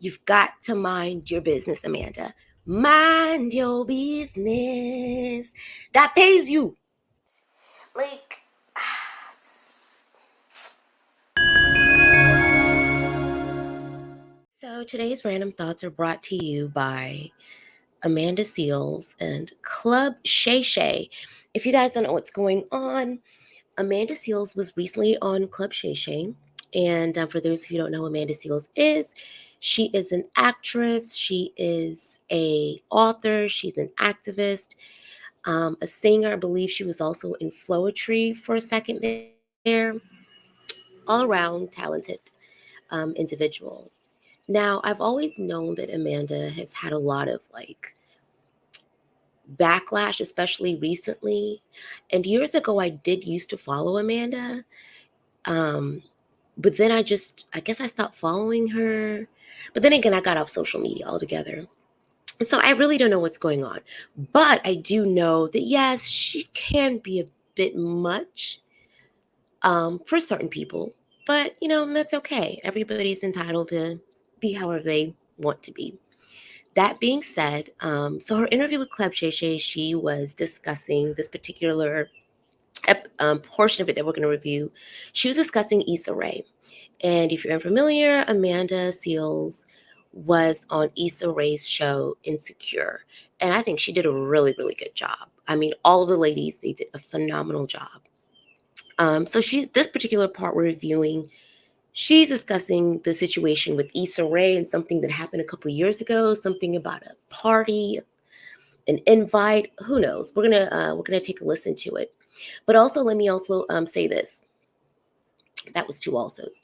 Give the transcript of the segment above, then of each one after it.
You've got to mind your business, Amanda. Mind your business. That pays you. Like, so today's random thoughts are brought to you by Amanda Seales and Club Shay Shay. If you guys don't know what's going on, Amanda Seales was recently on Club Shay Shay. And for those of you who don't know who Amanda Seales is, she is an actress, she is a author, she's an activist, a singer. I believe she was also in Floetry for a second there. All around talented individual. Now, I've always known that Amanda has had a lot of backlash, especially recently. And years ago, I did used to follow Amanda. But then I guess I stopped following her. But then again, I got off social media altogether. So I really don't know what's going on. But I do know that, yes, she can be a bit much for certain people. But, that's okay. Everybody's entitled to be however they want to be. That being said, so her interview with Club Shay Shay, she was discussing this particular portion of it that we're going to review. She was discussing Issa Rae. And if you're unfamiliar, Amanda Seales was on Issa Rae's show Insecure. And I think she did a really, really good job. I mean, all of the ladies, they did a phenomenal job. So this particular part we're reviewing, she's discussing the situation with Issa Rae and something that happened a couple of years ago, something about a party, an invite, who knows? We're gonna take a listen to it. But also, let me also say this. That was two alsos.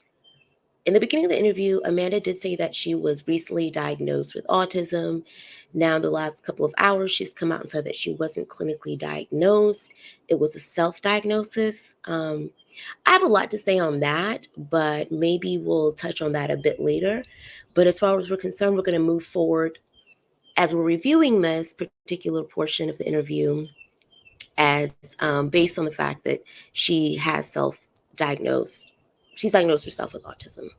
In the beginning of the interview, Amanda did say that she was recently diagnosed with autism. Now, in the last couple of hours, she's come out and said that she wasn't clinically diagnosed. It was a self-diagnosis. I have a lot to say on that, but maybe we'll touch on that a bit later. But as far as we're concerned, we're going to move forward as we're reviewing this particular portion of the interview as based on the fact that she has she's diagnosed herself with autism.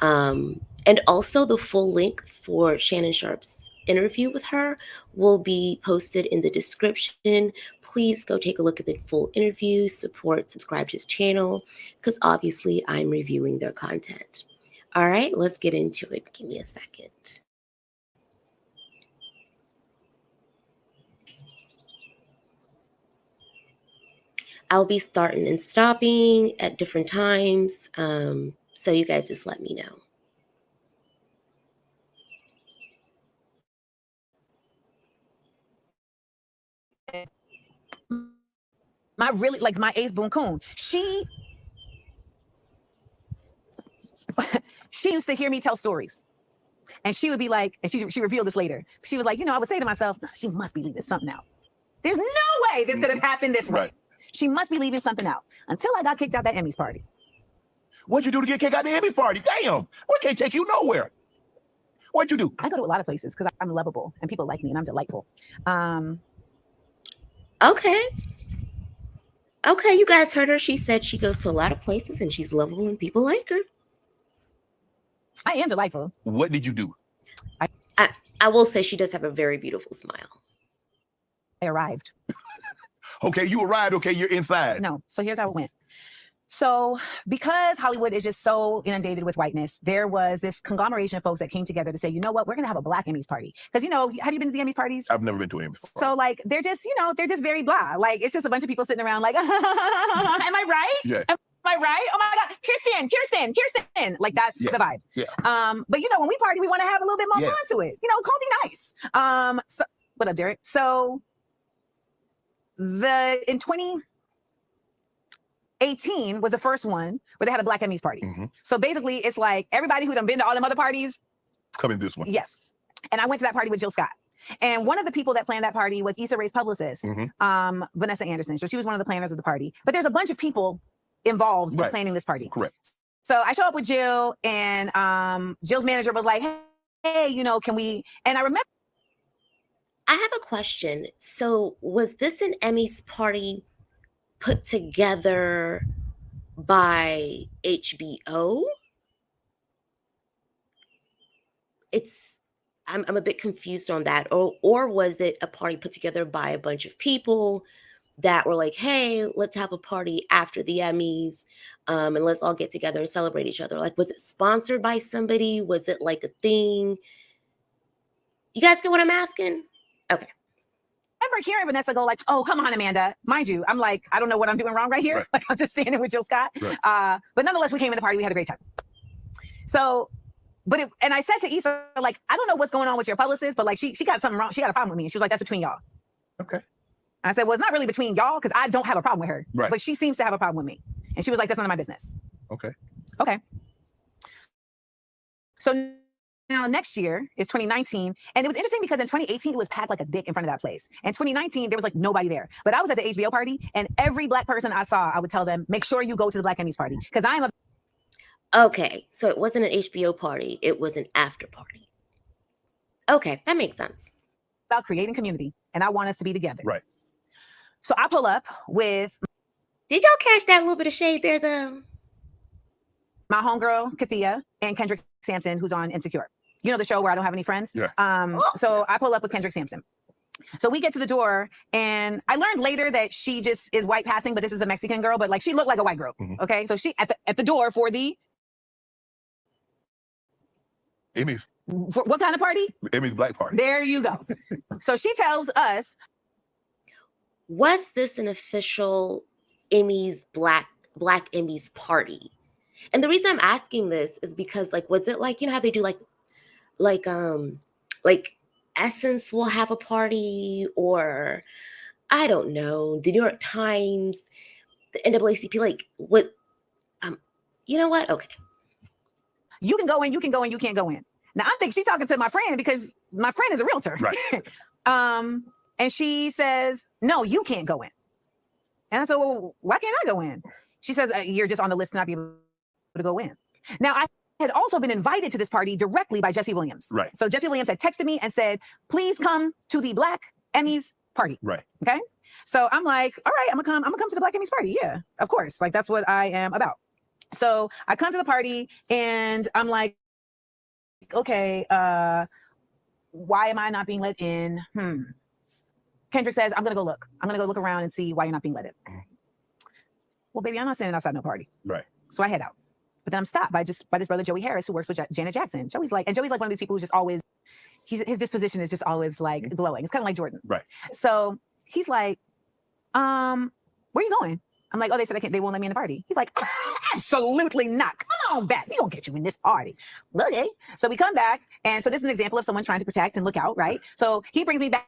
And also the full link for Shannon Sharp's interview with her will be posted in the description. Please go take a look at the full interview, subscribe to his channel, because obviously I'm reviewing their content. All right, let's get into it. Give me a second. I'll be starting and stopping at different times, so you guys just let me know. My ace boon coon. She used to hear me tell stories. And she would be like, and she revealed this later. She was like, I would say to myself, she must be leaving something out. There's no way this could have happened this way. Right. She must be leaving something out. Until I got kicked out that Emmys party. What'd you do to get kicked out the Emmys party? Damn, we can't take you nowhere. What'd you do? I go to a lot of places because I'm lovable and people like me and I'm delightful. Okay, you guys heard her. She said she goes to a lot of places and she's lovable and people like her. I am delightful. What did you do? I will say she does have a very beautiful smile. I arrived. Okay, you arrived. Okay, you're inside. No, so here's how it went. So because Hollywood is just so inundated with whiteness, there was this conglomeration of folks that came together to say, you know what, we're going to have a Black Emmys party. Because, have you been to the Emmys parties? I've never been to an Emmys So party. they're just very blah. Like, it's just a bunch of people sitting around like, am I right? Yeah. Am I right? Oh my God, Kirsten. Like, that's the vibe. Yeah. But when we party, we want to have a little bit more fun to it. Culty nice. So what up, Derek? So in 2018 was the first one where they had a Black Emmys party. Mm-hmm. So basically, it's like everybody who done been to all them other parties coming this one. Yes. And I went to that party with Jill Scott. And one of the people that planned that party was Issa Rae's publicist, Vanessa Anderson. So she was one of the planners of the party. But there's a bunch of people involved in planning this party. Correct. So I show up with Jill, and Jill's manager was like, hey, can we? And I remember. I have a question. So was this an Emmys party put together by HBO? it's I'm a bit confused on that. Or was it a party put together by a bunch of people that were like, hey, let's have a party after the Emmys, and let's all get together and celebrate each other? Like, was it sponsored by somebody? Was it like a thing? You guys get what I'm asking? Okay. I remember hearing Vanessa go like, oh, come on, Amanda. Mind you, I'm like, I don't know what I'm doing wrong right here. Right. Like, I'm just standing with Jill Scott. Right. But nonetheless, we came to the party. We had a great time. So, and I said to Issa, like, I don't know what's going on with your publicist, but like, she got something wrong. She got a problem with me. And she was like, that's between y'all. Okay. I said, well, it's not really between y'all because I don't have a problem with her. Right. But she seems to have a problem with me. And she was like, that's none of my business. Okay. Okay. So now next year is 2019. And it was interesting because in 2018, it was packed like a dick in front of that place. And 2019, there was like nobody there. But I was at the HBO party, and every Black person I saw, I would tell them, make sure you go to the Black Emmys party. Because I am a... Okay, so it wasn't an HBO party. It was an after party. Okay, that makes sense. About creating community, and I want us to be together. Right. So I pull up with... Did y'all catch that little bit of shade there, though? My homegirl, Kathia, and Kendrick Sampson, who's on Insecure. You know the show where I don't have any friends? Yeah. So I pull up with Kendrick Sampson. So we get to the door, and I learned later that she just is white passing, but this is a Mexican girl, but like she looked like a white girl. Mhm. Okay. So she at the door for the... Emmys. For what kind of party? Emmys Black Party. There you go. So she tells us... Was this an official Emmys Black Emmys party? And the reason I'm asking this is because, like, was it like, you know how they do like Essence will have a party, or I don't know, the New York Times, the NAACP, like what? You know what? Okay. You can go in, you can go in, you can't go in. Now I think she's talking to my friend because my friend is a realtor. Right. And she says, no, you can't go in. And I said, well, why can't I go in? She says, you're just on the list to not be able to go in. Now, I had also been invited to this party directly by Jesse Williams. Right. So Jesse Williams had texted me and said, please come to the Black Emmys party. Right. Okay. So I'm like, all right, I'm gonna come to the Black Emmys party. Yeah, of course. Like, that's what I am about. So I come to the party and I'm like, okay, why am I not being let in? Kendrick says, I'm gonna go look. I'm gonna go look around and see why you're not being let in. Well, baby, I'm not standing outside no party. Right. So I head out. But then I'm stopped by this brother, Joey Harris, who works with Janet Jackson. Joey's like one of these people who's just always, his disposition is just always like glowing. It's kind of like Jordan. Right. So he's like, where are you going? I'm like, oh, they said they won't let me in the party. He's like, absolutely not. Come on back. We don't get you in this party. Okay. So we come back. And so this is an example of someone trying to protect and look out, right? So he brings me back.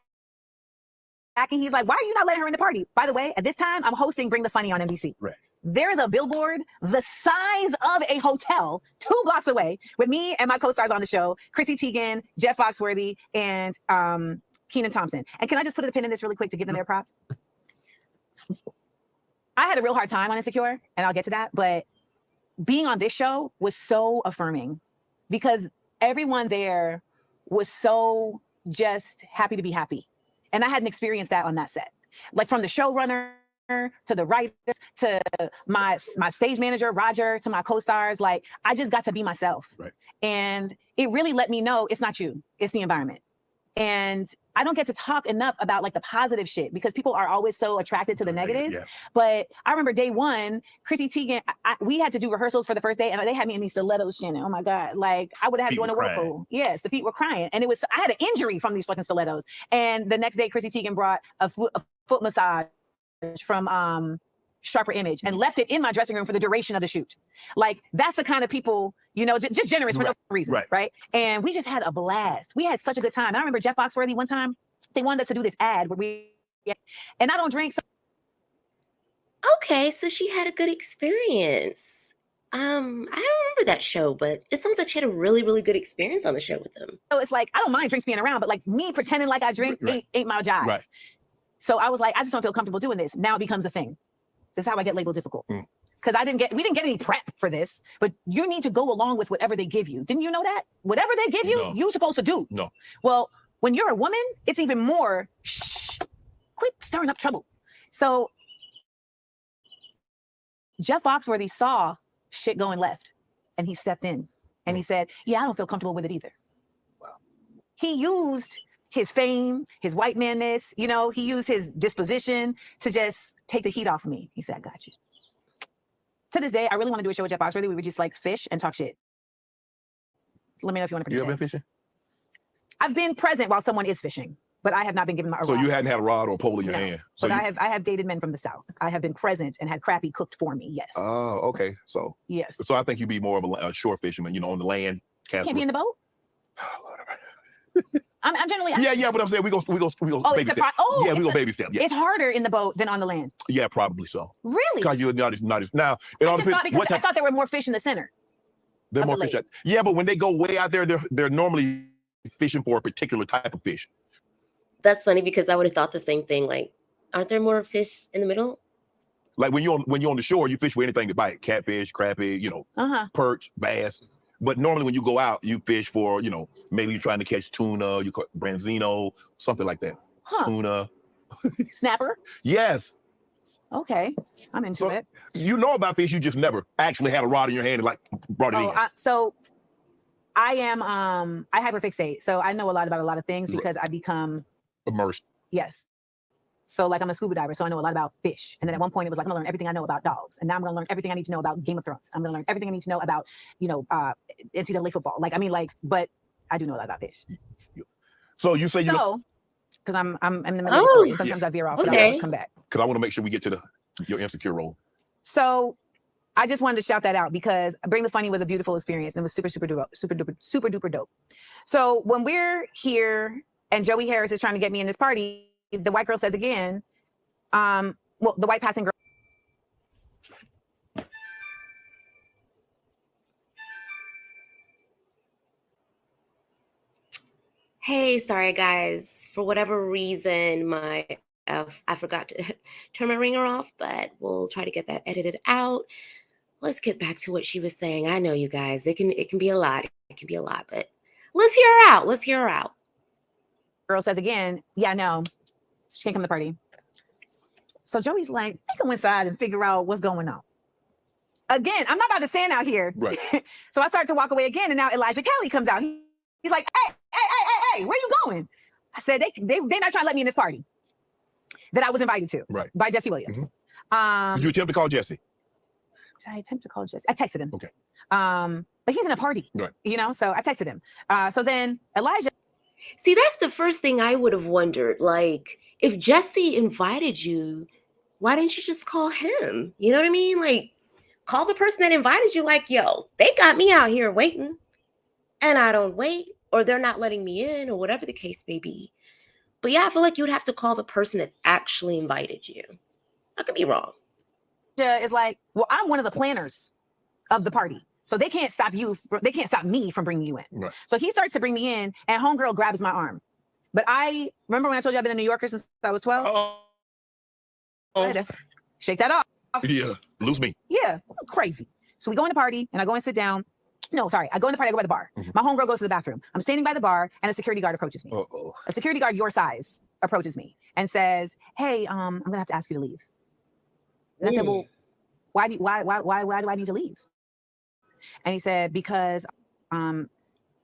And he's like, why are you not letting her in the party? By the way, at this time, I'm hosting Bring the Funny on NBC. Right. There is a billboard the size of a hotel 2 blocks away with me and my co-stars on the show, Chrissy Teigen, Jeff Foxworthy, and Kenan Thompson. And can I just put a pin in this really quick to give them their props? I had a real hard time on Insecure, and I'll get to that. But being on this show was so affirming because everyone there was so just happy to be happy. And I hadn't experienced that on that set. Like from the showrunner to the writers to my stage manager, Roger, to my co-stars, like I just got to be myself. Right. And it really let me know it's not you, it's the environment. And I don't get to talk enough about like the positive shit because people are always so attracted to the negative. Yeah. But I remember day one, Chrissy Teigen, we had to do rehearsals for the first day and they had me in these stilettos, Shannon. Oh my God. Like I would have had to go in a whirlpool. Yes, the feet were crying. And I had an injury from these fucking stilettos. And the next day, Chrissy Teigen brought a foot massage from Sharper Image and left it in my dressing room for the duration of the shoot. Like that's the kind of people, you know, just generous for no reason, right? And we just had a blast. We had such a good time. And I remember Jeff Foxworthy one time, they wanted us to do this ad where and I don't drink. So okay, so she had a good experience. I don't remember that show, but it sounds like she had a really, really good experience on the show with them. So it's like, I don't mind drinks being around, but like me pretending like I drink ain't my job. Right. So I was like, I just don't feel comfortable doing this. Now it becomes a thing. This is how I get labeled difficult. Because we didn't get any prep for this, but you need to go along with whatever they give you. Didn't you know that? Whatever they give you, you're supposed to do. No. Well, when you're a woman, it's even more, quit stirring up trouble. So Jeff Foxworthy saw shit going left and he stepped in and he said, yeah, I don't feel comfortable with it either. he used his fame, his white manness, you know, he used his disposition to just take the heat off of me. He said, I got you. To this day, I really want to do a show with Jeff Foxworthy. We would just like fish and talk shit. So let me know if you want to You participate. ever been fishing? I've been present while someone is fishing, but I have not been given a rod. So you hadn't had a rod or a pole in your No, hand. So but I have dated men from the South. I have been present and had crappie cooked for me. Yes. Oh, okay. So yes. So I think you'd be more of a shore fisherman, you know, on the land. Can't be in the boat. I'm generally. Yeah, but I'm saying we go. Oh, baby step. Yeah, we go baby step. Yeah. It's harder in the boat than on the land. Yeah, probably so. Really? Because you're not as now. It all depends. I thought there were more fish in the center. There are more fish. Yeah, but when they go way out there, they're normally fishing for a particular type of fish. That's funny because I would have thought the same thing. Like, aren't there more fish in the middle? Like when you're on the shore, you fish for anything to bite: catfish, crappie, you know, perch, bass. But normally when you go out, you fish for, you know, maybe you're trying to catch tuna, you caught branzino, something like that. Tuna. Snapper? Yes. Okay. I'm into it. You know about fish, you just never actually had a rod in your hand and like brought it in. So I am I hyperfixate. So I know a lot about a lot of things because I become immersed. Yes. So like I'm a scuba diver, so I know a lot about fish. And then at one point it was like, I'm gonna learn everything I know about dogs. And now I'm gonna learn everything I need to know about Game of Thrones. I'm gonna learn everything I need to know about, you know, NCAA football. Like, I mean, like, but I do know a lot about fish. So you say because I'm in the middle of the story. Sometimes I veer off, but I always come back. Because I want to make sure we get to your insecure role. So I just wanted to shout that out because Bring the Funny was a beautiful experience and it was super duper dope. So when we're here and Joey Harris is trying to get me in this party, the white girl says again, well, the white passing girl. Hey, sorry guys. For whatever reason, I forgot to turn my ringer off, but we'll try to get that edited out. Let's get back to what she was saying. I know you guys, it can be a lot. It can be a lot, but let's hear her out. Let's hear her out. Girl says again, yeah, no, she can't come to the party. So Joey's like, I go inside and figure out what's going on. Again, I'm not about to stand out here. Right. So I start to walk away again, and now Elijah Kelly comes out. He's like, hey, where you going? I said, they're not trying to let me in this party that I was invited to by Jesse Williams. Did you attempt to call Jesse? Did I attempt to call Jesse? I texted him. Okay. But he's in a party, you know, so I texted him. So then Elijah. See, that's the first thing I would have wondered. Like, if Jesse invited you, why didn't you just call him? You know what I mean? Like, call the person that invited you. Like, yo, they got me out here waiting and I don't wait, or they're not letting me in, or whatever the case may be. But yeah, I feel like you would have to call the person that actually invited you. I could be wrong. Is like, well, I'm one of the planners of the party. So they can't stop they can't stop me from bringing you in. Right. So he starts to bring me in and homegirl grabs my arm. But I remember when I told you I've been a New Yorker since I was 12? Shake that off. Yeah, lose me. Yeah, crazy. So we go in the party and I go and sit down. No, sorry. I go in the party, I go by the bar. My homegirl goes to the bathroom. I'm standing by the bar and a security guard approaches me. A security guard your size approaches me and says, hey, I'm gonna have to ask you to leave. And I said, well, why do I need to leave? And he said, because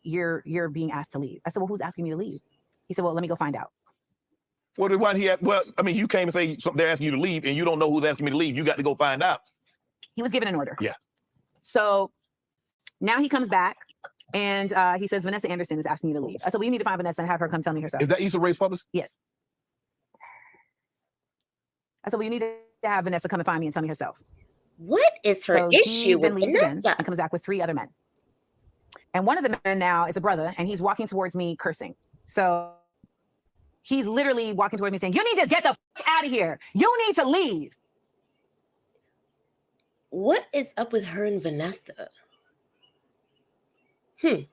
you're being asked to leave. I said, well, who's asking me to leave? He said, well, let me go find out. Well, I mean, you came and say they're asking you to leave and you don't know who's asking me to leave. You got to go find out. He was given an order. Yeah. So now he comes back and he says, Vanessa Anderson is asking you to leave. I said, well, you need to find Vanessa and have her come tell me herself. Is that Issa Rae's publicist? Yes. I said, well, you need to have Vanessa come and find me and tell me herself. What is her issue with Vanessa? And comes back with 3 other men. And one of the men now is a brother, and he's walking towards me cursing. So he's literally walking towards me saying, you need to get the fuck out of here. You need to leave. What is up with her and Vanessa? And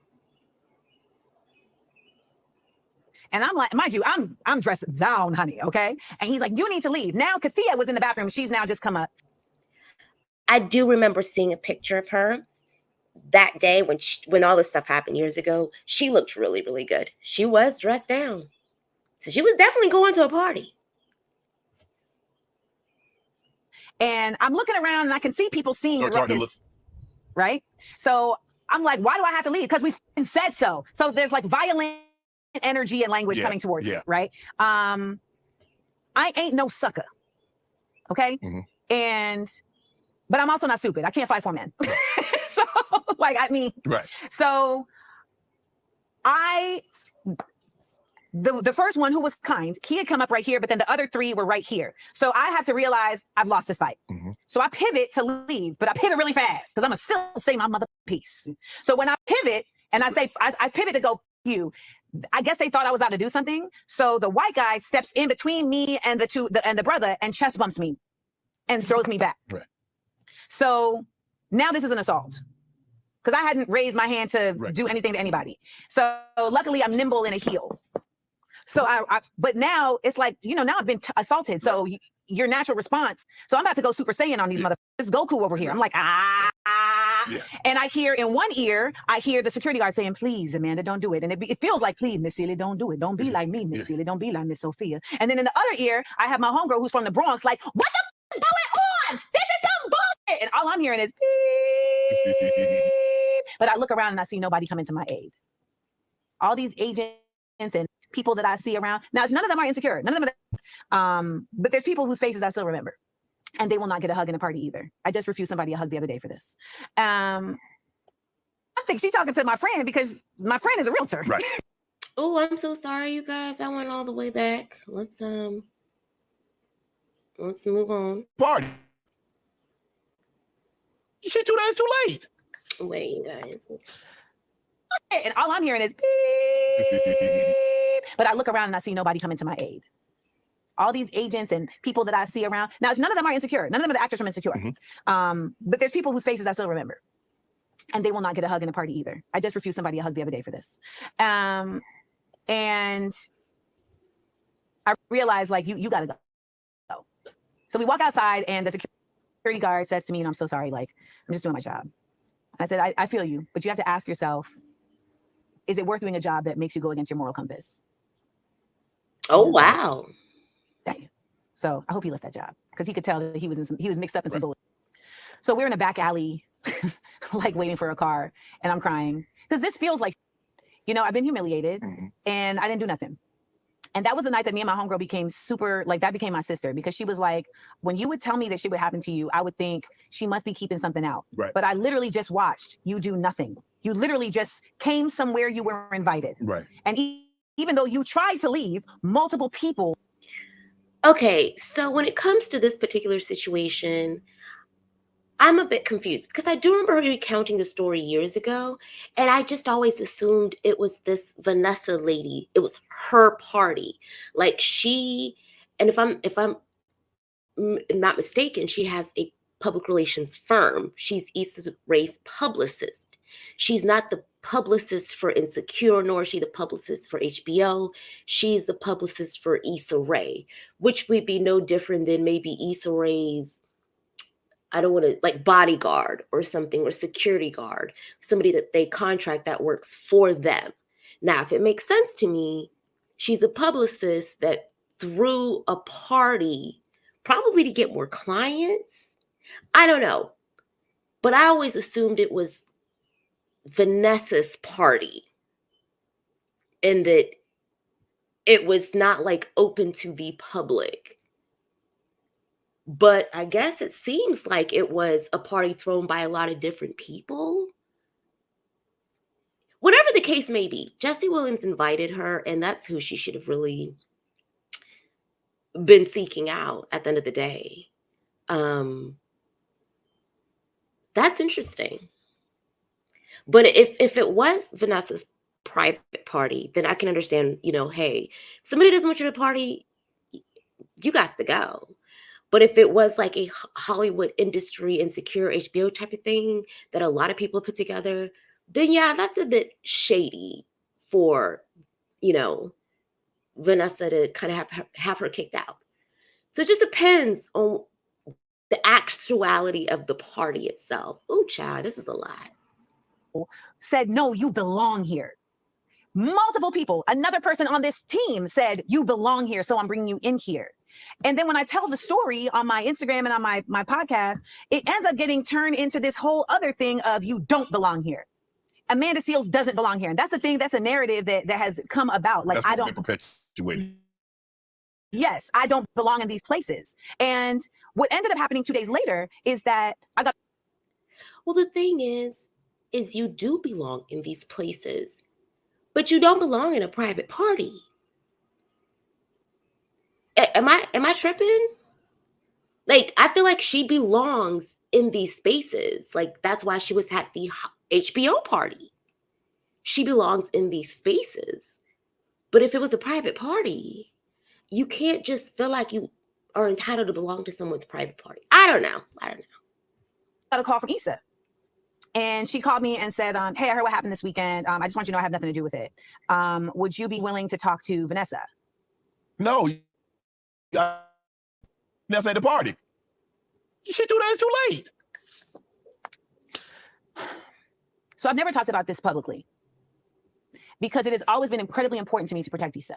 I'm like, mind you, I'm dressed down, honey, okay? And he's like, you need to leave. Now Kathia was in the bathroom. She's now just come up. I do remember seeing a picture of her that day when all this stuff happened years ago. She looked really, really good. She was dressed down. So she was definitely going to a party. And I'm looking around and I can see people seeing the ruckus, right? So I'm like, why do I have to leave? Because we said so. So there's like violin energy and language coming towards me, right? I ain't no sucker. Okay. But I'm also not stupid. I can't fight for men. So so the first one, who was kind, he had come up right here, but then the other three were right here. So I have to realize I've lost this fight. So I pivot to leave, but I pivot really fast because I'm going to still say my mother piece. So when I pivot and I pivot to go you, I guess they thought I was about to do something. So the white guy steps in between me and the brother and chest bumps me and throws me back. So now this is an assault because I hadn't raised my hand to do anything to anybody. So luckily I'm nimble in a heel. So but now it's like, now I've been assaulted. So your natural response. So I'm about to go Super Saiyan on these motherfuckers. It's Goku over here. I'm like, and I hear in one ear, I hear the security guard saying, please, Amanda, don't do it. And it feels like, please, Miss Sealy, don't do it. Don't be like me, Miss Sealy. Don't be like Miss Sophia. And then in the other ear, I have my homegirl who's from the Bronx, like, what the f is going on? This is some bullshit. And all I'm hearing is beep. But I look around and I see nobody coming to my aid. All these agents and people that I see around. Now, none of them are insecure. None of them are, but there's people whose faces I still remember. And they will not get a hug in a party either. I just refused somebody a hug the other day for this. I think she's talking to my friend because my friend is a realtor. Right. Oh, I'm so sorry, you guys. I went all the way back. Let's move on. Party. She 2 days too late. Wait, you guys. And all I'm hearing is beep. But I look around and I see nobody coming to my aid. All these agents and people that I see around. Now, none of them are insecure. None of them are the actors from Insecure. But there's people whose faces I still remember. And they will not get a hug in a party either. I just refused somebody a hug the other day for this. And I realized, like, you got to go. So we walk outside and the security guard says to me, and I'm so sorry, like, I'm just doing my job. I said, I feel you, but you have to ask yourself, is it worth doing a job that makes you go against your moral compass? Oh, wow. Dang. So I hope he left that job because he could tell that he was mixed up in some bullshit. So we're in a back alley, like waiting for a car, and I'm crying because this feels like, I've been humiliated and I didn't do nothing. And that was the night that me and my homegirl became super, like, that became my sister because she was like, when you would tell me that shit would happen to you, I would think she must be keeping something out. Right. But I literally just watched you do nothing. You literally just came somewhere you were invited. Right. And even though you tried to leave, multiple people. Okay, so when it comes to this particular situation, I'm a bit confused because I do remember her recounting the story years ago, and I just always assumed it was this Vanessa lady. It was her party. Like and if I'm not mistaken, she has a public relations firm. She's Issa Rae's publicist. She's not the publicist for Insecure, nor is she the publicist for HBO. She's the publicist for Issa Rae, which would be no different than maybe Issa Rae's, I don't want to, like, bodyguard or something, or security guard, somebody that they contract that works for them. Now, if it makes sense to me, she's a publicist that threw a party probably to get more clients. I don't know. But I always assumed it was Vanessa's party and that it was not like open to the public. But I guess it seems like it was a party thrown by a lot of different people. Whatever the case may be, Jesse Williams invited her, and that's who she should have really been seeking out at the end of the day. That's interesting. But if it was Vanessa's private party, then I can understand, hey, if somebody doesn't want you to party, you got to go. But if it was like a Hollywood industry Insecure HBO type of thing that a lot of people put together, then yeah, that's a bit shady for, Vanessa to kind of have her kicked out. So it just depends on the actuality of the party itself. Oh, child, this is a lot. Said, no, you belong here. Multiple people, another person on this team said, you belong here, so I'm bringing you in here. And then when I tell the story on my Instagram and on my podcast, it ends up getting turned into this whole other thing of you don't belong here. Amanda Seales doesn't belong here. And that's the thing, that's a narrative that has come about. Like, I don't perpetuate. Yes, I don't belong in these places. And what ended up happening 2 days later is that I got. Well, the thing is you do belong in these places, but you don't belong in a private party. Am I tripping? Like, I feel like she belongs in these spaces. Like, that's why she was at the HBO party. She belongs in these spaces. But if it was a private party, you can't just feel like you are entitled to belong to someone's private party. I don't know. Got a call from Issa. And she called me and said, hey, I heard what happened this weekend. I just want you to know I have nothing to do with it. Would you be willing to talk to Vanessa? No. Vanessa at the party. She do that, it's too late. So I've never talked about this publicly because it has always been incredibly important to me to protect Issa.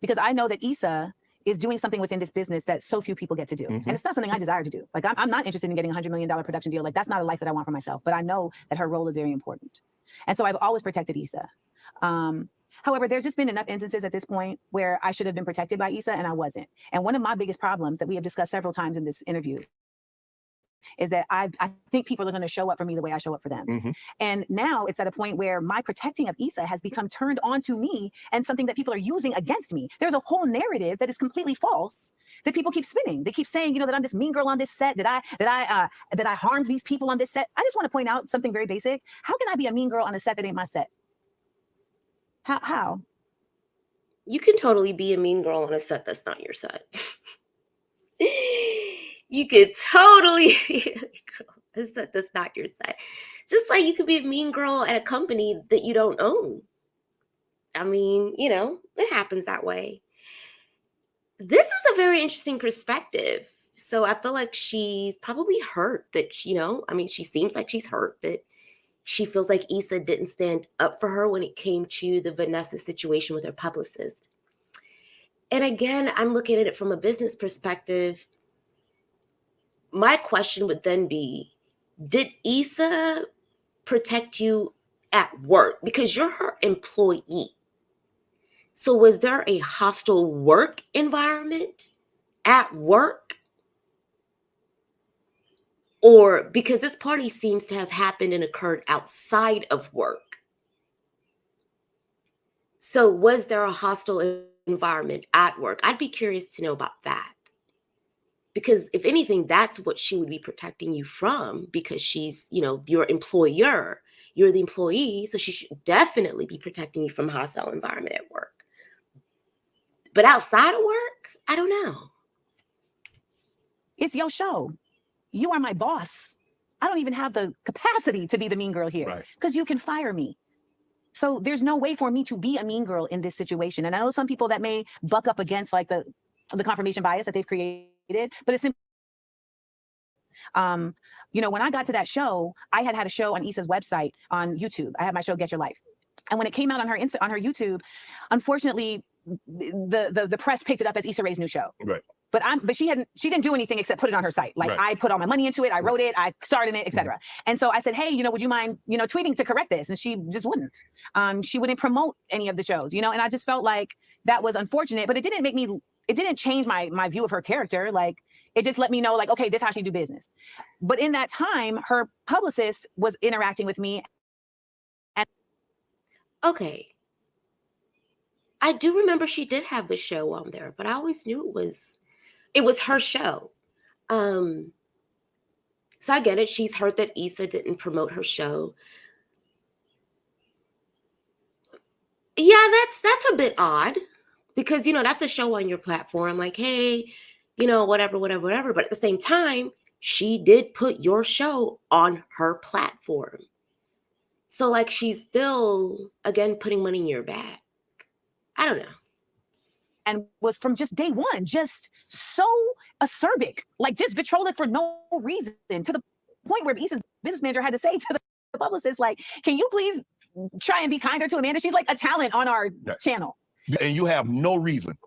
Because I know that Issa is doing something within this business that so few people get to do. And it's not something I desire to do. Like, I'm not interested in getting $100 million production deal. Like, that's not a life that I want for myself. But I know that her role is very important. And so I've always protected Issa. However, there's just been enough instances at this point where I should have been protected by Issa and I wasn't. And one of my biggest problems that we have discussed several times in this interview is that I think people are going to show up for me the way I show up for them. And now it's at a point where my protecting of Issa has become turned on to me and something that people are using against me. There's a whole narrative that is completely false that people keep spinning. They keep saying, you know, that I'm this mean girl on this set, that I harmed these people on this set. I just want to point out something very basic. How can I be a mean girl on a set that ain't my set? How? You can totally be a mean girl on a set that's not your set. You could totally be a mean girl on a set that's not your set. Just like you could be a mean girl at a company that you don't own. I mean, you know, it happens that way. This is a very interesting perspective. So I feel like she's probably hurt that, you know, I mean, she seems like she's hurt that she feels like Issa didn't stand up for her when it came to the Vanessa situation with her publicist. And again, I'm looking at it from a business perspective. My question would then be, did Issa protect you at work? Because you're her employee. So was there a hostile work environment at work? Or because this party seems to have happened and occurred outside of work. So was there a hostile environment at work? I'd be curious to know about that. Because if anything, that's what she would be protecting you from, because she's, you know, your employer, you're the employee. So she should definitely be protecting you from a hostile environment at work. But outside of work, I don't know. It's your show. You are my boss. I don't even have the capacity to be the mean girl here because you can fire me. So there's no way for me to be a mean girl in this situation. And I know some people that may buck up against like the confirmation bias that they've created, but it's you know, when I got to that show, I had a show on Issa's website on YouTube. I had my show Get Your Life. And when it came out on her YouTube, unfortunately, the press picked it up as Issa Rae's new show. Right. But she didn't do anything except put it on her site. Like I put all my money into it, I wrote it, I starred in it, etc. And so I said, hey, you know, would you mind, you know, tweeting to correct this? And she just wouldn't. She wouldn't promote any of the shows, you know, and I just felt like that was unfortunate, but it didn't change my view of her character. Like it just let me know, like, okay, this is how she do business. But in that time, her publicist was interacting with me. And okay. I do remember she did have the show on there, but I always knew it was her show. So I get it. She's heard that Issa didn't promote her show. Yeah, that's a bit odd because, you know, that's a show on your platform. Like, hey, you know, whatever. But at the same time, she did put your show on her platform. So like she's still, again, putting money in your bag. I don't know. And was from just day one, just so acerbic, like just vitriolic for no reason, to the point where Issa's business manager had to say to the publicist, like, can you please try and be kinder to Amanda? She's like a talent on our channel. And you have no reason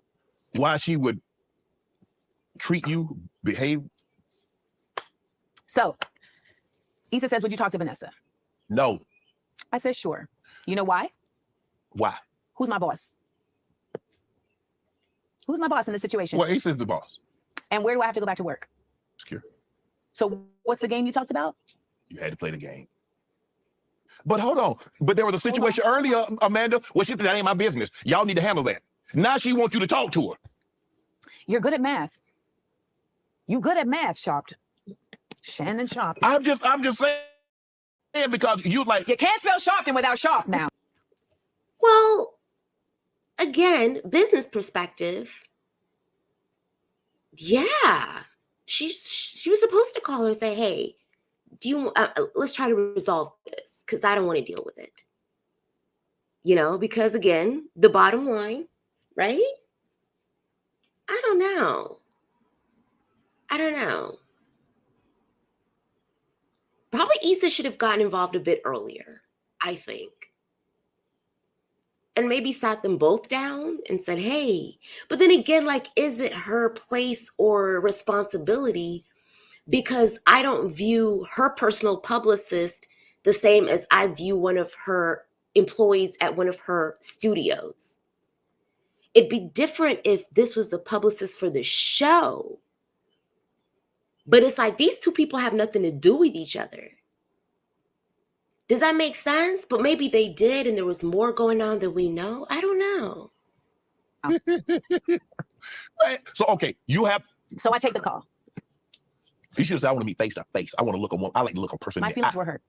why she would treat you, behave. So Issa says, would you talk to Vanessa? No. I said, sure. You know why? Why? Who's my boss? Who's my boss in this situation? Well, Issa's the boss. And where do I have to go back to work? Secure. So what's the game you talked about? You had to play the game. But hold on. But there was a situation earlier, Amanda, where she said, that ain't my business. Y'all need to handle that. Now she wants you to talk to her. You're good at math. You good at math, Sharp. Shannon Sharp. I'm just saying because you like... You can't spell Sharpton without Sharp now. Well, again, business perspective. Yeah. She was supposed to call her and say, hey, do you let's try to resolve this because I don't want to deal with it. You know, because again, the bottom line, right? I don't know. Probably Issa should have gotten involved a bit earlier, I think. And maybe sat them both down and said, hey, but then again, like, is it her place or responsibility? Because I don't view her personal publicist the same as I view one of her employees at one of her studios. It'd be different if this was the publicist for the show. But it's like these two people have nothing to do with each other. Does that make sense? But maybe they did and there was more going on than we know. I don't know. So, okay, you have... So I take the call. You should say, I want to meet face to face. I want to look at one. I like to look a person in the eye. My feelings were hurt.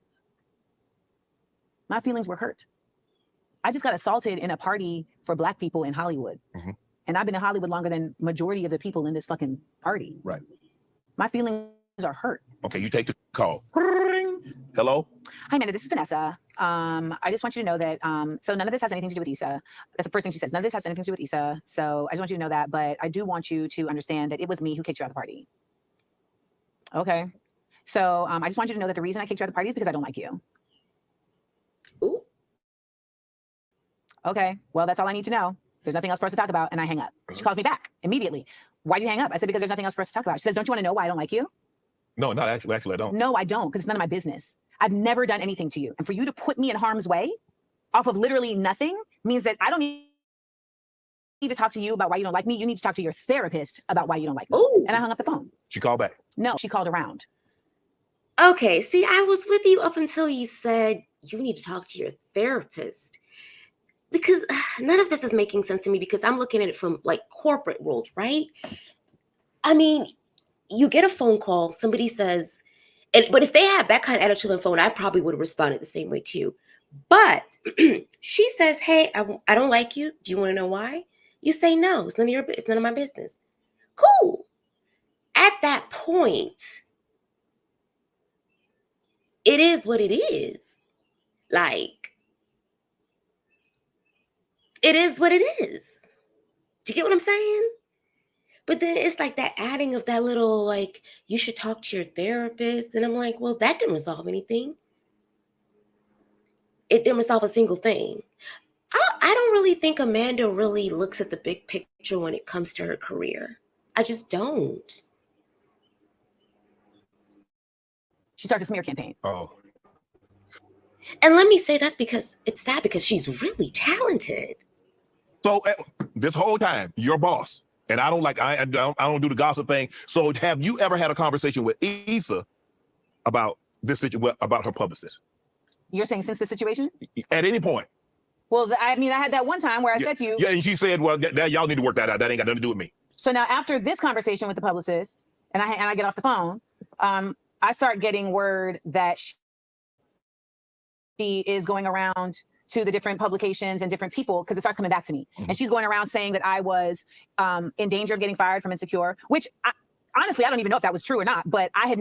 My feelings were hurt. I just got assaulted in a party for Black people in Hollywood. Mm-hmm. And I've been in Hollywood longer than majority of the people in this fucking party. Right. My feelings are hurt. Okay, you take the call. Hello? Hi, Amanda, this is Vanessa. I just want you to know that, so none of this has anything to do with Issa. That's the first thing she says. None of this has anything to do with Issa. So I just want you to know that, but I do want you to understand that it was me who kicked you out of the party. Okay. So I just want you to know that the reason I kicked you out of the party is because I don't like you. Ooh. Okay. Well, that's all I need to know. There's nothing else for us to talk about. And I hang up. She calls me back immediately. Why'd you hang up? I said, because there's nothing else for us to talk about. She says, don't you want to know why I don't like you? No, not actually. Actually, I don't. No, I don't, because it's none of my business. I've never done anything to you. And for you to put me in harm's way off of literally nothing means that I don't need to talk to you about why you don't like me. You need to talk to your therapist about why you don't like me. Ooh. And I hung up the phone. She called back. No, she called around. Okay, see, I was with you up until you said you need to talk to your therapist. Because none of this is making sense to me because I'm looking at it from like corporate world, right? I mean, you get a phone call, somebody says, but if they had that kind of attitude on the phone, I probably would have responded the same way too. But she says, hey, I don't like you. Do you want to know why? You say, no, it's none of my business. Cool. At that point, it is what it is. Like, it is what it is. Do you get what I'm saying? But then it's like that adding of that little, like, you should talk to your therapist. And I'm like, well, that didn't resolve anything. It didn't resolve a single thing. I don't really think Amanda really looks at the big picture when it comes to her career. I just don't. She starts a smear campaign. Oh. And let me say that's because it's sad because she's really talented. So this whole time, your boss, and I don't do the gossip thing. So have you ever had a conversation with Issa about this situation, about her publicist? You're saying since the situation? At any point? Well, I mean, I had that one time where I said to you. Yeah, and she said, well, y'all need to work that out. That ain't got nothing to do with me. So now after this conversation with the publicist, and I get off the phone, I start getting word that she is going around to the different publications and different people because it starts coming back to me. Mm-hmm. And she's going around saying that I was in danger of getting fired from Insecure, which honestly, I don't even know if that was true or not, but that had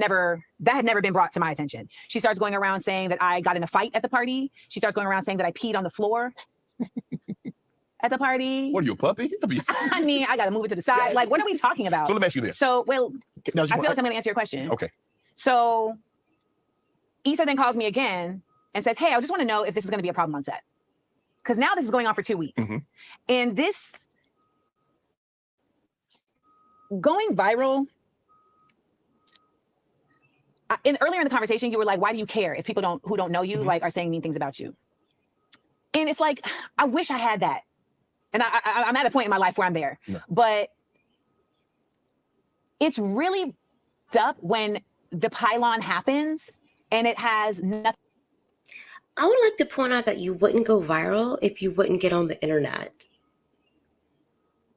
never been brought to my attention. She starts going around saying that I got in a fight at the party. She starts going around saying that I peed on the floor at the party. What are you, a puppy? I mean, I got to move it to the side. Like, what are we talking about? So let me ask you this. So, well, I feel like I'm going to answer your question. Okay. So Issa then calls me again and says, hey, I just want to know if this is going to be a problem on set. Because now this is going on for 2 weeks. Mm-hmm. And this going viral, earlier in the conversation, you were like, why do you care if people who don't know you, like, are saying mean things about you? And it's like, I wish I had that. And I'm at a point in my life where I'm there. No. But it's really up when the pylon happens and it has nothing. I would like to point out that you wouldn't go viral if you wouldn't get on the internet.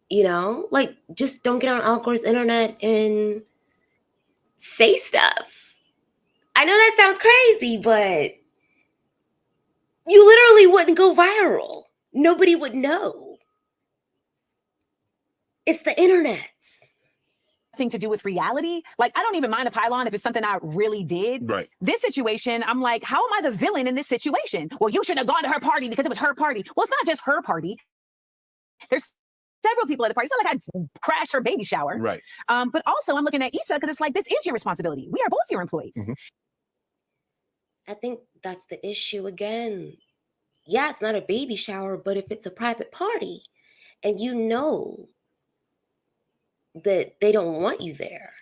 You know, like, just don't get on Al Gore's internet and say stuff. I know that sounds crazy, but you literally wouldn't go viral. Nobody would know. It's the internet. Thing to do with reality. Like, I don't even mind a pylon if it's something I really did. Right. This situation, I'm like, how am I the villain in this situation? Well, you shouldn't have gone to her party because it was her party. Well, it's not just her party. There's several people at the party. It's not like I crashed her baby shower. Right. But also I'm looking at Issa because it's like, this is your responsibility. We are both your employees. Mm-hmm. I think that's the issue again. Yeah, it's not a baby shower, but if it's a private party and you know that they don't want you there,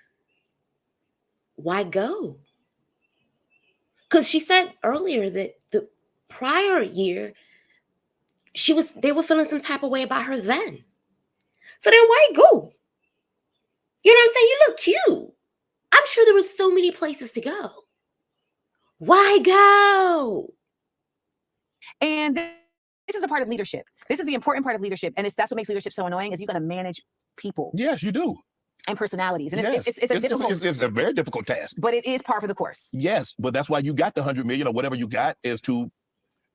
why go? Because she said earlier that the prior year they were feeling some type of way about her then. So then why go? You know what I'm saying? You look cute. I'm sure there were so many places to go. Why go? And this is a part of leadership. This is the important part of leadership. And that's what makes leadership so annoying, is you got to manage people. Yes, you do. And personalities. And yes. It's a very difficult task. But it is par for the course. Yes, but that's why you got the 100 million or whatever you got, is to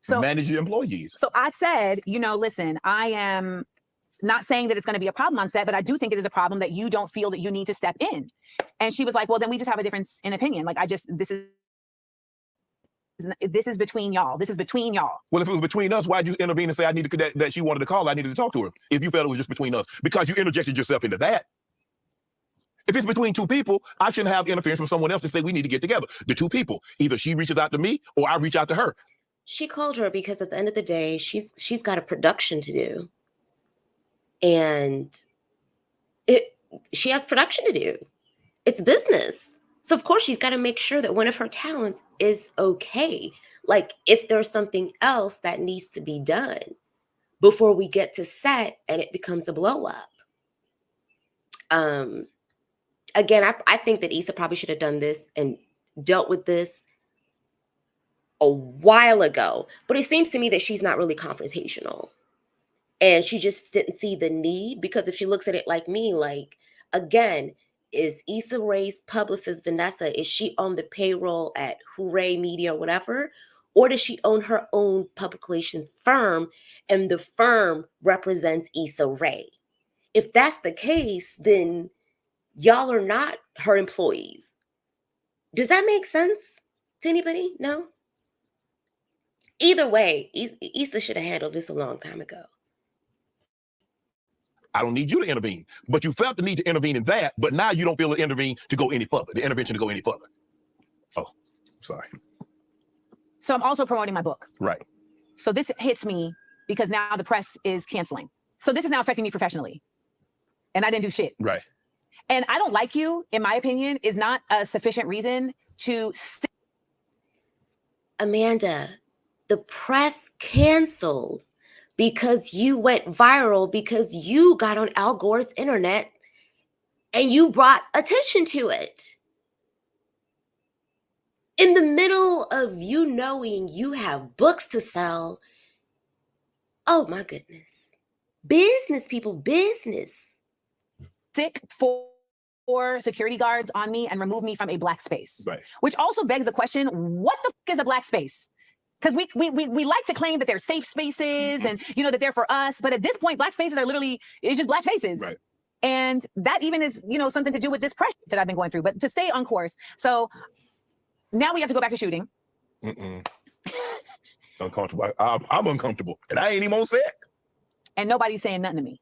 manage your employees. So I said, listen, I am not saying that it's going to be a problem on set, but I do think it is a problem that you don't feel that you need to step in. And she was like, well, then we just have a difference in opinion. Like, this is between y'all. This is between y'all. Well, if it was between us, why'd you intervene and say that she wanted to call, I needed to talk to her? If you felt it was just between us, because you interjected yourself into that. If it's between two people, I shouldn't have interference from someone else to say we need to get together. The two people, either she reaches out to me or I reach out to her. She called her because at the end of the day, she's got a production to do. And she has production to do. It's business. So of course she's got to make sure that one of her talents is okay. Like, if there's something else that needs to be done before we get to set and it becomes a blow up. Again, I think that Issa probably should have done this and dealt with this a while ago, but it seems to me that she's not really confrontational. And she just didn't see the need, because if she looks at it like me, like, again, is Issa Rae's publicist, Vanessa, is she on the payroll at Hooray Media or whatever? Or does she own her own public relations firm and the firm represents Issa Rae? If that's the case, then y'all are not her employees. Does that make sense to anybody? No? Either way, Issa should have handled this a long time ago. I don't need you to intervene, but you felt the need to intervene in that, but now you don't feel the intervention to go any further. Oh, sorry. So I'm also promoting my book. Right. So this hits me because now the press is canceling. So this is now affecting me professionally. And I didn't do shit. Right. And I don't like you, in my opinion, is not a sufficient reason to... Amanda, the press canceled because you went viral, because you got on Al Gore's internet and you brought attention to it. In the middle of you knowing you have books to sell. Oh my goodness. Business, people, business. Sick for security guards on me and remove me from a black space. Right. Which also begs the question, what the fuck is a black space? Because we like to claim that they're safe spaces and, that they're for us. But at this point, black spaces are literally, it's just black faces. Right. And that even is, something to do with this pressure that I've been going through. But to stay on course. So now we have to go back to shooting. Uncomfortable. I'm uncomfortable. And I ain't even on set. And nobody's saying nothing to me.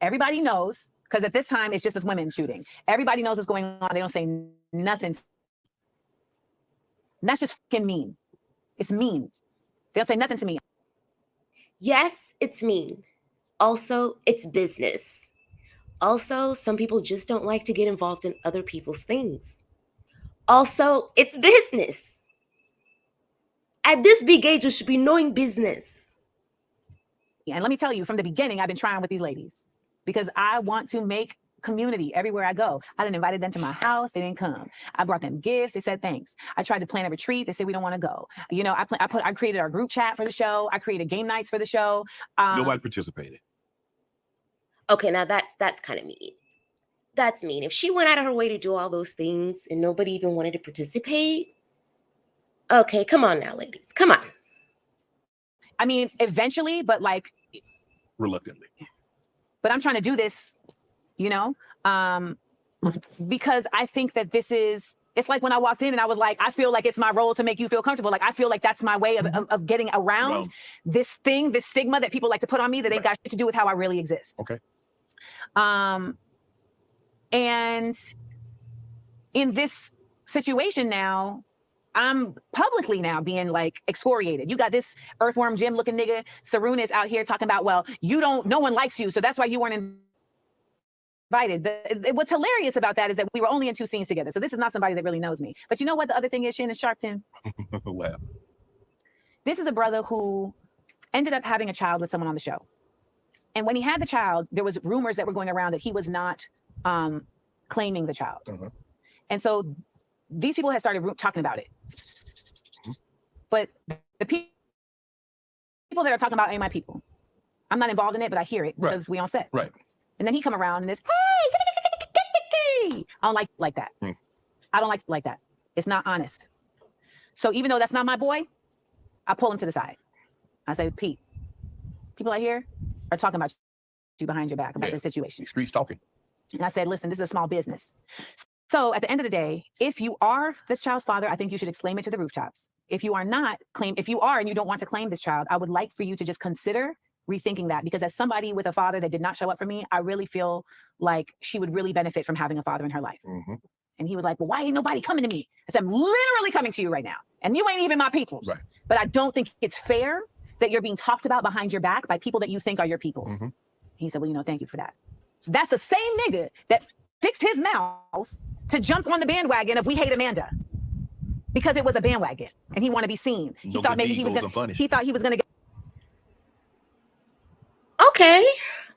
Everybody knows, because at this time, it's just with women shooting. Everybody knows what's going on. They don't say nothing. And that's just fucking mean. It's mean. They don't say nothing to me. Yes, it's mean. Also, it's business. Also, some people just don't like to get involved in other people's things. Also, it's business. At this big age, you should be knowing business. And let me tell you, from the beginning, I've been trying with these ladies because I want to make community everywhere I go. I done invited them to my house. They didn't come. I brought them gifts. They said thanks. I tried to plan a retreat. They said we don't want to go. You know, I created our group chat for the show. I created game nights for the show. Nobody participated. Okay, now that's kind of mean. That's mean. If she went out of her way to do all those things and nobody even wanted to participate, okay, come on now, ladies. Come on. I mean, eventually, but like reluctantly. But I'm trying to do this, you know, because I think that it's like when I walked in and I was like, I feel like it's my role to make you feel comfortable. Like, I feel like that's my way of getting around this thing, this stigma that people like to put on me that ain't got shit to do with how I really exist. Okay. And in this situation now, I'm publicly now being like excoriated. You got this earthworm Jim looking nigga, Saruna, is out here talking about, well, no one likes you, so that's why you weren't invited. What's hilarious about that is that we were only in 2 scenes together, so this is not somebody that really knows me. But you know what the other thing is, Shannon Sharpton? Wow. This is a brother who ended up having a child with someone on the show. And when he had the child, there was rumors that were going around that he was not claiming the child. And so these people had started talking about it. But the people that are talking about ain't my people. I'm not involved in it, but I hear it because we on set. Right. And then he come around and it's, hey, I don't like that. I don't like that. It's not honest. So even though that's not my boy, I pull him to the side. I say, Pete, people out here are talking about you behind your back about this situation. Streets talking. And I said, listen, this is a small business. So at the end of the day, if you are this child's father, I think you should exclaim it to the rooftops. If you are not, if you are and you don't want to claim this child, I would like for you to just consider rethinking that, because as somebody with a father that did not show up for me, I really feel like she would really benefit from having a father in her life. And he was like, well, why ain't nobody coming to me? I said, I'm literally coming to you right now. And you ain't even my peoples. But I don't think it's fair that you're being talked about behind your back by people that you think are your peoples. He said, well, thank you for that. That's the same nigga that fixed his mouth to jump on the bandwagon of we hate Amanda because it was a bandwagon and he wanted to be seen. He thought maybe he was going to get. Okay,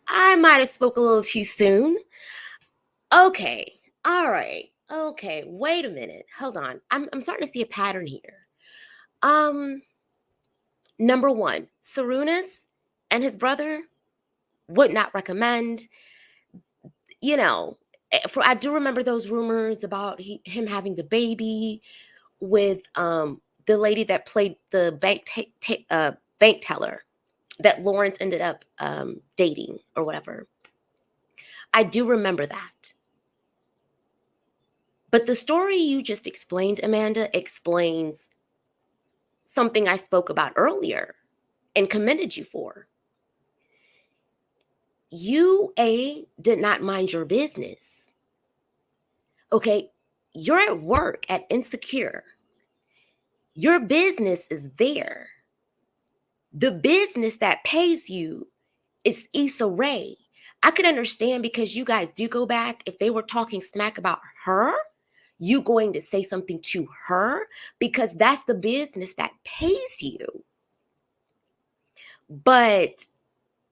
I might have spoke a little too soon. Okay, all right. Okay, wait a minute. Hold on. I'm starting to see a pattern here. Number one, Sarunas and his brother would not recommend. I do remember those rumors about him having the baby with the lady that played the bank teller that Lawrence ended up dating or whatever. I do remember that. But the story you just explained, Amanda, explains something I spoke about earlier and commended you for. You, did not mind your business. Okay, you're at work at Insecure. Your business is there. The business that pays you is Issa Rae. I could understand because you guys do go back. If they were talking smack about her, you going to say something to her because that's the business that pays you. But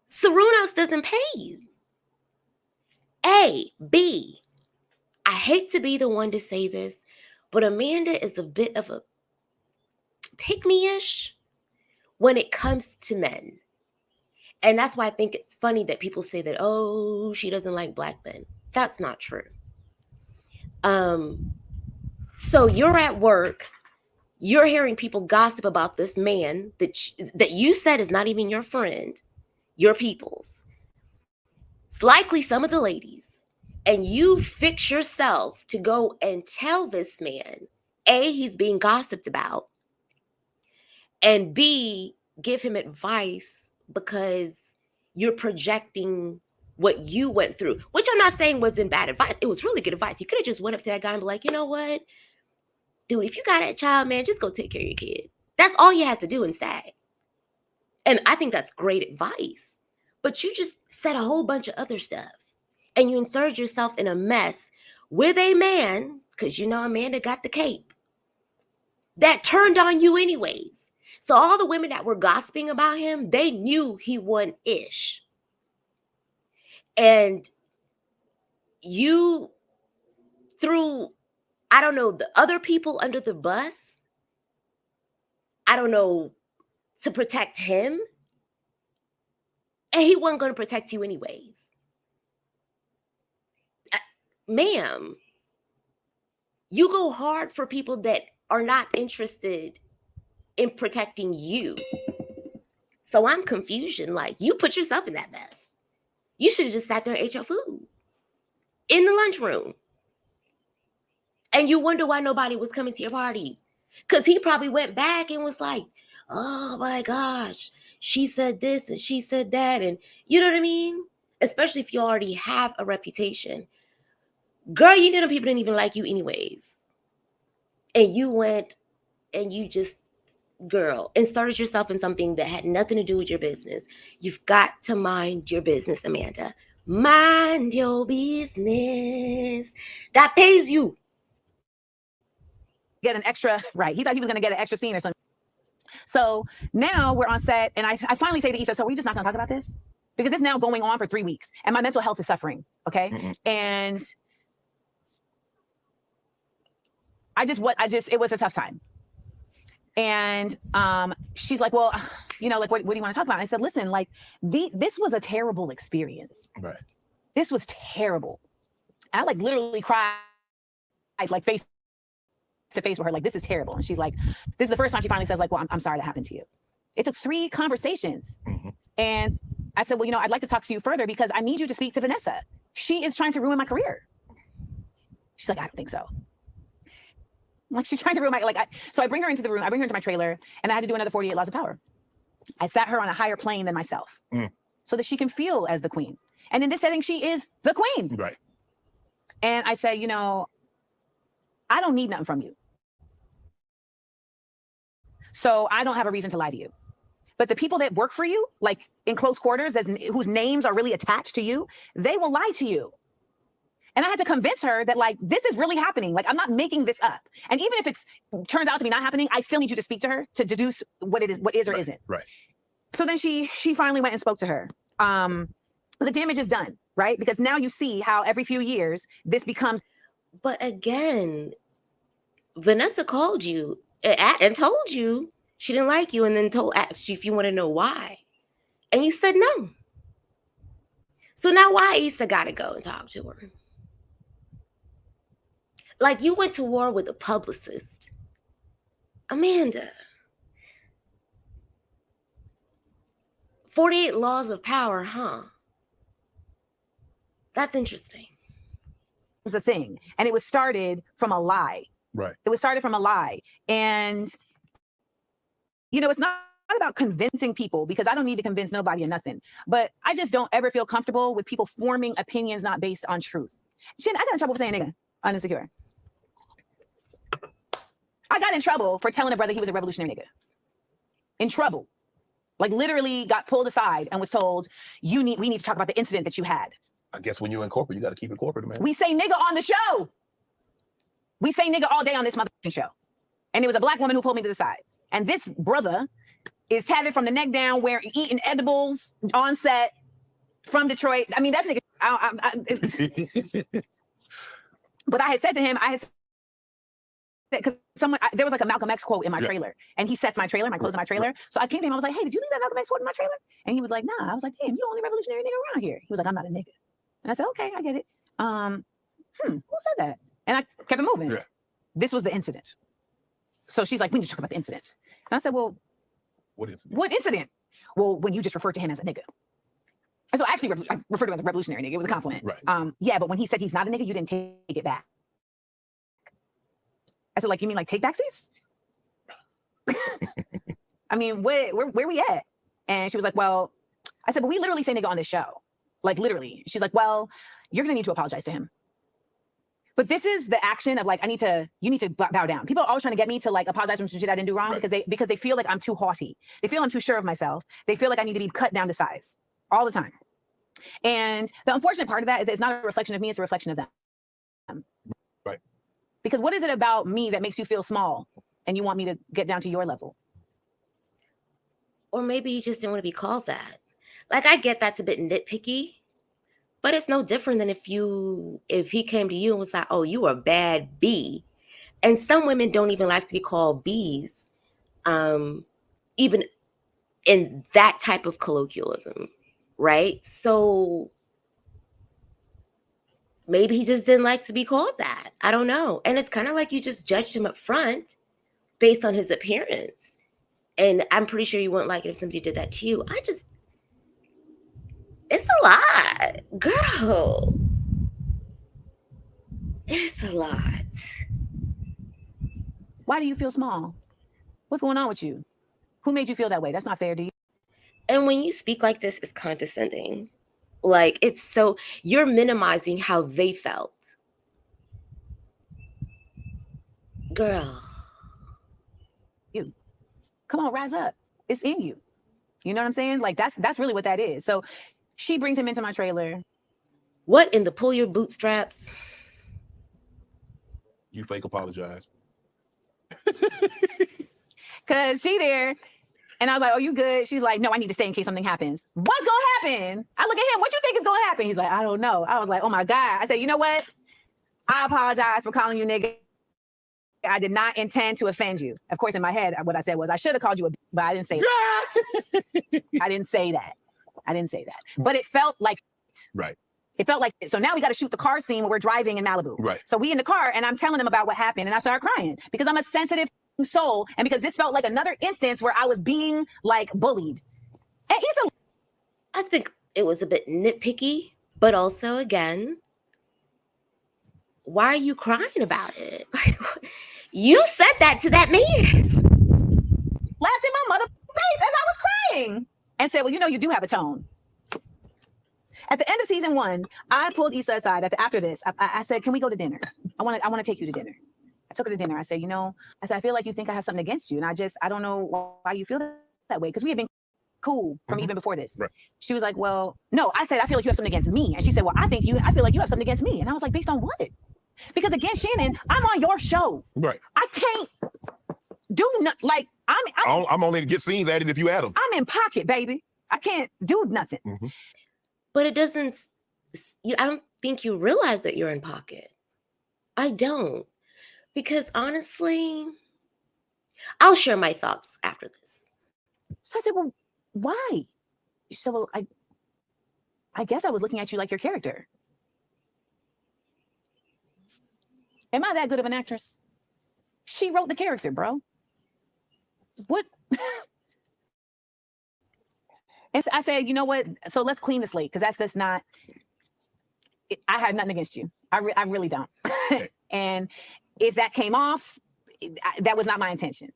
Sarunas doesn't pay you. B, I hate to be the one to say this, but Amanda is a bit of a pick-me-ish when it comes to men. And that's why I think it's funny that people say that, oh, she doesn't like black men. That's not true. So you're at work, you're hearing people gossip about this man that you said is not even your friend, your people's. It's likely some of the ladies. And you fix yourself to go and tell this man, A, he's being gossiped about, and B, give him advice because you're projecting what you went through, which I'm not saying wasn't bad advice. It was really good advice. You could have just went up to that guy and be like, you know what? Dude, if you got that child, man, just go take care of your kid. That's all you had to do and say. And I think that's great advice. But you just said a whole bunch of other stuff. And you inserted yourself in a mess with a man, because Amanda got the cape, that turned on you anyways. So all the women that were gossiping about him, they knew he won ish. And you threw, I don't know, the other people under the bus, I don't know, to protect him. And he wasn't going to protect you anyways. Ma'am, you go hard for people that are not interested in protecting you. So I'm confusion. Like, you put yourself in that mess. You should have just sat there and ate your food in the lunchroom. And you wonder why nobody was coming to your parties. Because he probably went back and was like, oh my gosh, she said this and she said that. And you know what I mean? Especially if you already have a reputation. Girl, you know them people didn't even like you anyways. And you went and you just, girl, and started yourself in something that had nothing to do with your business. You've got to mind your business, Amanda. Mind your business. That pays you. Get an extra, right. He thought he was going to get an extra scene or something. So now we're on set, and I finally say to Issa, so are we just not going to talk about this? Because it's now going on for 3 weeks, and my mental health is suffering, okay? And it was a tough time. And she's like, well, you know, like, what do you want to talk about? And I said, listen, like, this was a terrible experience. Right. This was terrible. And I like literally cried, like face to face with her, like, this is terrible. And she's like, this is the first time she finally says, like, well, I'm sorry that happened to you. It took 3 conversations. And I said, well, you know, I'd like to talk to you further because I need you to speak to Vanessa. She is trying to ruin my career. She's like, I don't think so. Like, she's trying to ruin my, so I bring her into the room, I bring her into my trailer, and I had to do another 48 Laws of Power. I sat her on a higher plane than myself so that she can feel as the queen. And in this setting, she is the queen. Right. And I said, you know, I don't need nothing from you. So I don't have a reason to lie to you. But the people that work for you, like in close quarters, whose names are really attached to you, they will lie to you. And I had to convince her that, like, this is really happening. Like, I'm not making this up. And even if it turns out to be not happening, I still need you to speak to her to deduce what is or isn't. Right. So then she finally went and spoke to her. The damage is done, right? Because now you see how every few years this becomes. But again, Vanessa called you and told you she didn't like you, and then asked you if you want to know why. And you said no. So now why Issa got to go and talk to her? Like, you went to war with a publicist. Amanda. 48 Laws of Power, huh? That's interesting. It was a thing. And it was started from a lie. Right. It was started from a lie. And, you know, it's not about convincing people, because I don't need to convince nobody or nothing. But I just don't ever feel comfortable with people forming opinions not based on truth. Shit, I got in trouble for saying nigga on Insecure. I got in trouble for telling a brother he was a revolutionary nigga. In trouble. Like, literally got pulled aside and was told, we need to talk about the incident that you had. I guess when you're in corporate, you got to keep it corporate, man. We say nigga on the show. We say nigga all day on this motherfucking show. And it was a black woman who pulled me to the side. And this brother is tatted from the neck down, eating edibles on set from Detroit. I mean, that's nigga. But I had said to him, because there was like a Malcolm X quote in my trailer, and he sets my trailer, my clothes in my trailer. So I came to him, I was like, hey, did you leave that Malcolm X quote in my trailer? And he was like, nah. I was like, damn, you're the only revolutionary nigga around here. He was like, I'm not a nigga. And I said, okay, I get it. Who said that? And I kept it moving. Yeah. This was the incident. So she's like, we need to talk about the incident. And I said, well, what incident? What incident? Well, when you just referred to him as a nigga. And so actually, I referred to him as a revolutionary nigga. It was a compliment. Right. Yeah, but when he said he's not a nigga, you didn't take it back. I said, like, you mean like take backsies? I mean, where we at? And she was like, well, I said, but we literally say nigga on this show. Like, literally. She's like, well, you're going to need to apologize to him. But this is the action of, like, you need to bow down. People are always trying to get me to, like, apologize for some shit I didn't do wrong, right, because they feel like I'm too haughty. They feel I'm too sure of myself. They feel like I need to be cut down to size all the time. And the unfortunate part of that is that it's not a reflection of me, it's a reflection of them. Right. Because what is it about me that makes you feel small and you want me to get down to your level? Or maybe he just didn't want to be called that. Like, I get that's a bit nitpicky, but it's no different than if he came to you and was like, oh, you are a bad bee. And some women don't even like to be called bees, even in that type of colloquialism, right? So maybe he just didn't like to be called that. I don't know. And it's kind of like you just judged him up front based on his appearance. And I'm pretty sure you wouldn't like it if somebody did that to you. It's a lot, girl. It's a lot. Why do you feel small? What's going on with you? Who made you feel that way? That's not fair to you. And when you speak like this, it's condescending. Like, it's so, you're minimizing how they felt. Girl. You. Come on, rise up. It's in you. You know what I'm saying? Like, that's really what that is. So she brings him into my trailer. What in the pull your bootstraps? You fake apologize. Cause she there. And I was like, oh, you good? She's like, no, I need to stay in case something happens. What's gonna happen? I look at him, what you think is gonna happen? He's like, I don't know. I was like, oh my God. I said, you know what? I apologize for calling you nigga. I did not intend to offend you. Of course, in my head, what I said was, I should have called you a, but I didn't say that. I didn't say that. But it felt like, right. It felt like it. So now we got to shoot the car scene where we're driving in Malibu. Right. So we in the car and I'm telling them about what happened and I started crying because I'm a sensitive soul and because this felt like another instance where I was being like bullied. And I think it was a bit nitpicky, but also again, why are you crying about it? Like, you said that to that man. Laughed in my mother's face as I was crying and said, well, you know, you do have a tone. At the end of season 1, I pulled Issa aside after this. I said, can we go to dinner? I want to take you to dinner. I took her to dinner. I said, I feel like you think I have something against you. And I don't know why you feel that way. Because we had been cool from even before this. Right. She was like, well, no, I said, I feel like you have something against me. And she said, well, I feel like you have something against me. And I was like, based on what? Because again, Shannon, I'm on your show. Right. I can't do nothing. Like, I'm only to get scenes added if you add them. I'm in pocket, baby. I can't do nothing. But it doesn't, I don't think you realize that you're in pocket. I don't. Because honestly, I'll share my thoughts after this. So I said, well, why? She said, well, I guess I was looking at you like your character. Am I that good of an actress? She wrote the character, bro. What? And so I said, you know what? So let's clean the slate because that's not. I have nothing against you. I really don't. And if that came off, that was not my intention.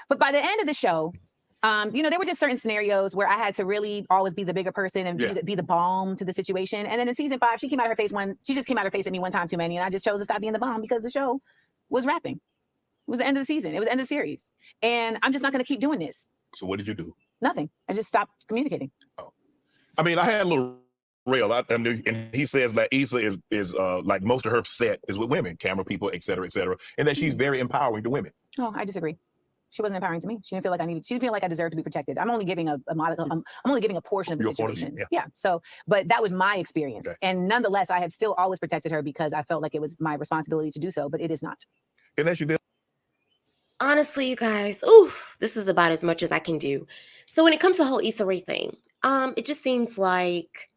But by the end of the show, there were just certain scenarios where I had to really always be the bigger person and be the balm to the situation. And then in season 5, she just came out of her face at me one time too many, and I just chose to stop being the balm because the show was wrapping. It was the end of the season. It was the end of the series, and I'm just not going to keep doing this. So what did you do? Nothing. I just stopped communicating. Oh. I mean, I had a little real, and he says that Issa is like most of her set is with women, camera people, et cetera, and that she's very empowering to women. Oh, I disagree. She wasn't empowering to me. She didn't feel like she didn't feel like I deserved to be protected. I'm only giving a I'm only giving a portion of the situations. Yeah. So, but that was my experience. Okay. And nonetheless, I have still always protected her because I felt like it was my responsibility to do so, but it is not. And as you did. Honestly, you guys, this is about as much as I can do. So when it comes to the whole Issa Rae thing, it just seems like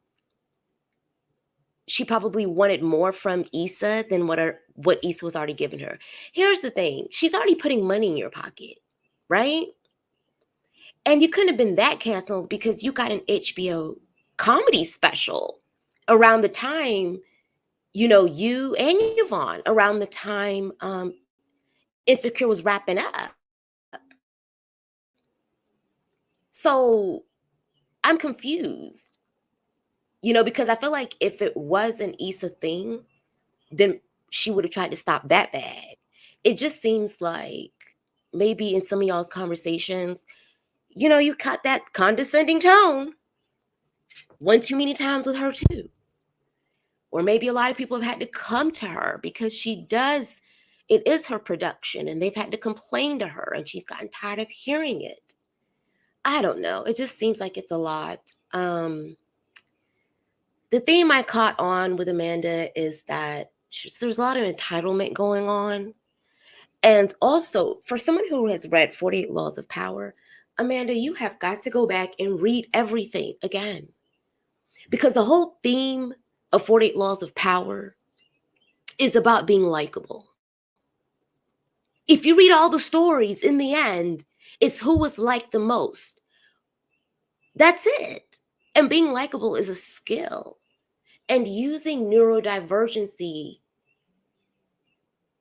she probably wanted more from Issa than what Issa was already giving her. Here's the thing. She's already putting money in your pocket, right? And you couldn't have been that canceled because you got an HBO comedy special around the time, you and Yvonne, around the time Insecure was wrapping up. So I'm confused, because I feel like if it was an Issa thing, then she would have tried to stop that bad. It just seems like maybe in some of y'all's conversations, you caught that condescending tone one too many times with her too. Or maybe a lot of people have had to come to her because it is her production and they've had to complain to her and she's gotten tired of hearing it. I don't know. It just seems like it's a lot. The theme I caught on with Amanda is that there's a lot of entitlement going on. And also, for someone who has read 48 Laws of Power, Amanda, you have got to go back and read everything again. Because the whole theme of 48 Laws of Power is about being likable. If you read all the stories, in the end, it's who was liked the most. That's it. And being likable is a skill. And using neurodivergency,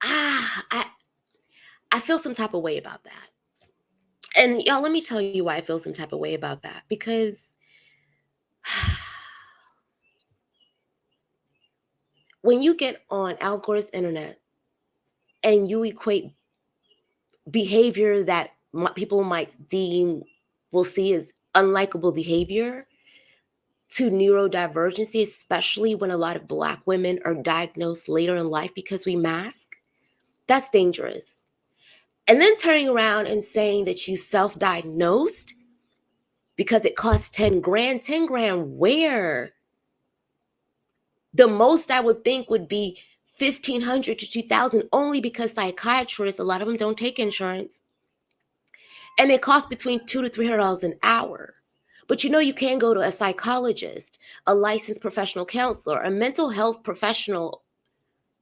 I feel some type of way about that. And y'all, let me tell you why I feel some type of way about that. Because when you get on Al Gore's internet and you equate behavior that people might will see as unlikable behavior to neurodivergency, especially when a lot of Black women are diagnosed later in life because we mask, that's dangerous. And then turning around and saying that you self-diagnosed because it costs 10 grand. 10 grand where? The most I would think would be 1,500 to 2,000, only because psychiatrists, a lot of them don't take insurance. And it costs between $200 to $300 an hour. But you can go to a psychologist, a licensed professional counselor, a mental health professional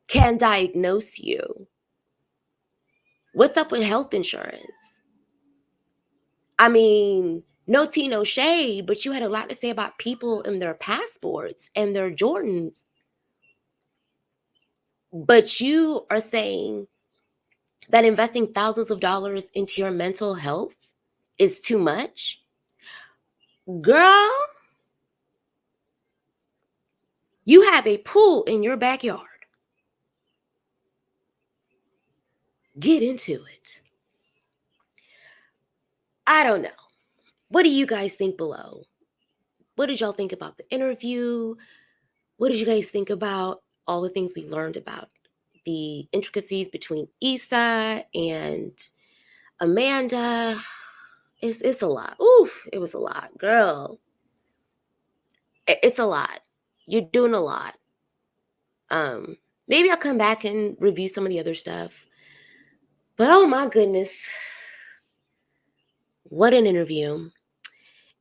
can diagnose you. What's up with health insurance? I mean, no tea, no shade, but you had a lot to say about people and their passports and their Jordans. But you are saying that investing thousands of dollars into your mental health is too much? Girl, you have a pool in your backyard. Get into it. I don't know. What do you guys think below? What did y'all think about the interview? What did you guys think about all the things we learned about the intricacies between Issa and Amanda? It's a lot. Oof, it was a lot, girl. It's a lot. You're doing a lot. Maybe I'll come back and review some of the other stuff. But oh my goodness, what an interview.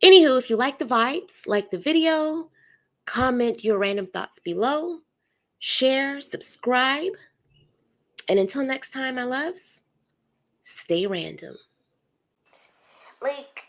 Anywho, if you like the vibes, like the video, comment your random thoughts below, share, subscribe, and until next time, my loves, stay random. Like,